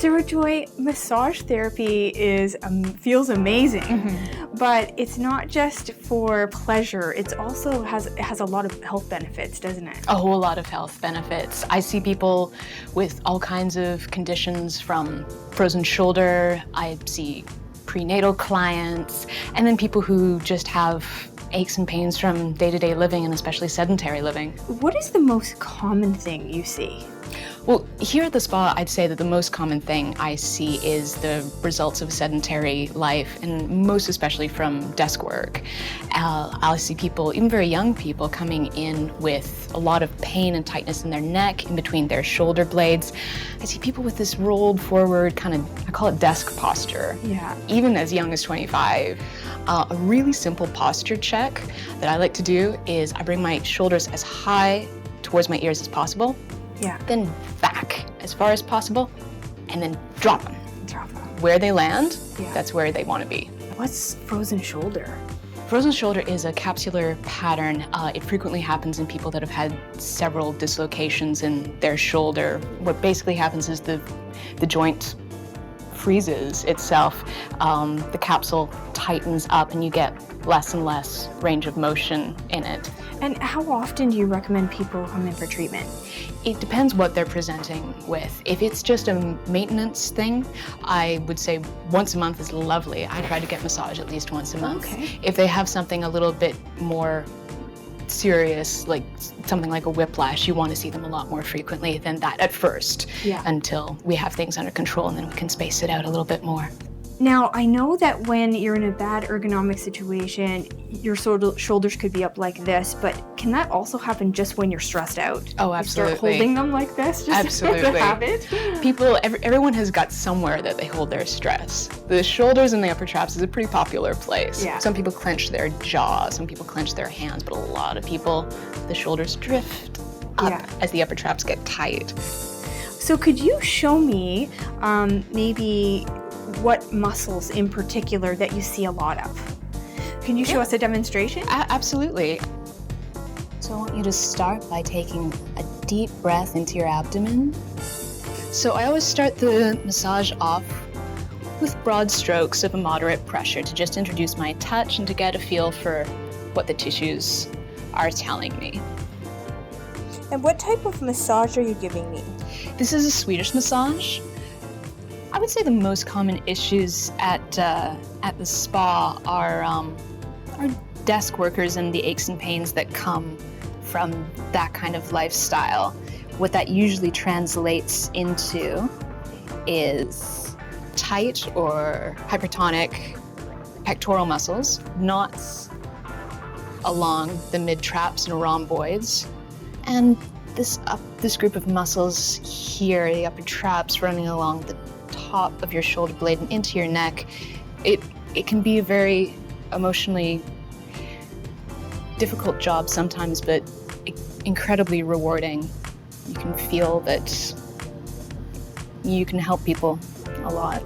So Joy, massage therapy feels amazing, but it's not just for pleasure. It has a lot of health benefits, doesn't it? A whole lot of health benefits. I see people with all kinds of conditions, from frozen shoulder. I see prenatal clients, and then people who just have aches and pains from day-to-day living, and especially sedentary living. What is the most common thing you see? Well, here at the spa, I'd say that the most common thing I see is the results of sedentary life, and most especially from desk work. I'll see people, even very young people, coming in with a lot of pain and tightness in their neck, in between their shoulder blades. I see people with this rolled forward kind of, I call it desk posture. Yeah. Even as young as 25. A really simple posture check that I like to do is I bring my shoulders as high towards my ears as possible. Yeah. Then back as far as possible, and then drop them. Drop them. Where they land, Yeah. that's where they want to be. What's frozen shoulder? Frozen shoulder is a capsular pattern. It frequently happens in people that have had several dislocations in their shoulder. What basically happens is the joint freezes itself, the capsule tightens up, and you get less and less range of motion in it. And how often do you recommend people come in for treatment? It depends what they're presenting with. If it's just a maintenance thing, I would say once a month is lovely. I try to get massage at least once a month. Okay. If they have something a little bit more serious, like something like a whiplash, you want to see them a lot more frequently than that at first, until we have things under control, and then we can space it out a little bit more. Now, I know that when you're in a bad ergonomic situation, your shoulders could be up like this, but can that also happen just when you're stressed out? Oh, You absolutely. start holding them like this, just Absolutely. as a habit? Everyone has got somewhere that they hold their stress. The shoulders and the upper traps is a pretty popular place. Yeah. Some people clench their jaw, some people clench their hands, but a lot of people, the shoulders drift up as the upper traps get tight. So could you show me maybe what muscles in particular that you see a lot of? Can you show us a demonstration? Absolutely. So I want you to start by taking a deep breath into your abdomen. So I always start the massage off with broad strokes of a moderate pressure to just introduce my touch and to get a feel for what the tissues are telling me. And what type of massage are you giving me? This is a Swedish massage. I would say the most common issues at the spa are desk workers and the aches and pains that come from that kind of lifestyle. What that usually translates into is tight or hypertonic pectoral muscles, knots along the mid-traps and rhomboids, and this group of muscles here, the upper traps running along the top of your shoulder blade and into your neck. It can be a very emotionally difficult job sometimes, but incredibly rewarding. You can feel that you can help people a lot.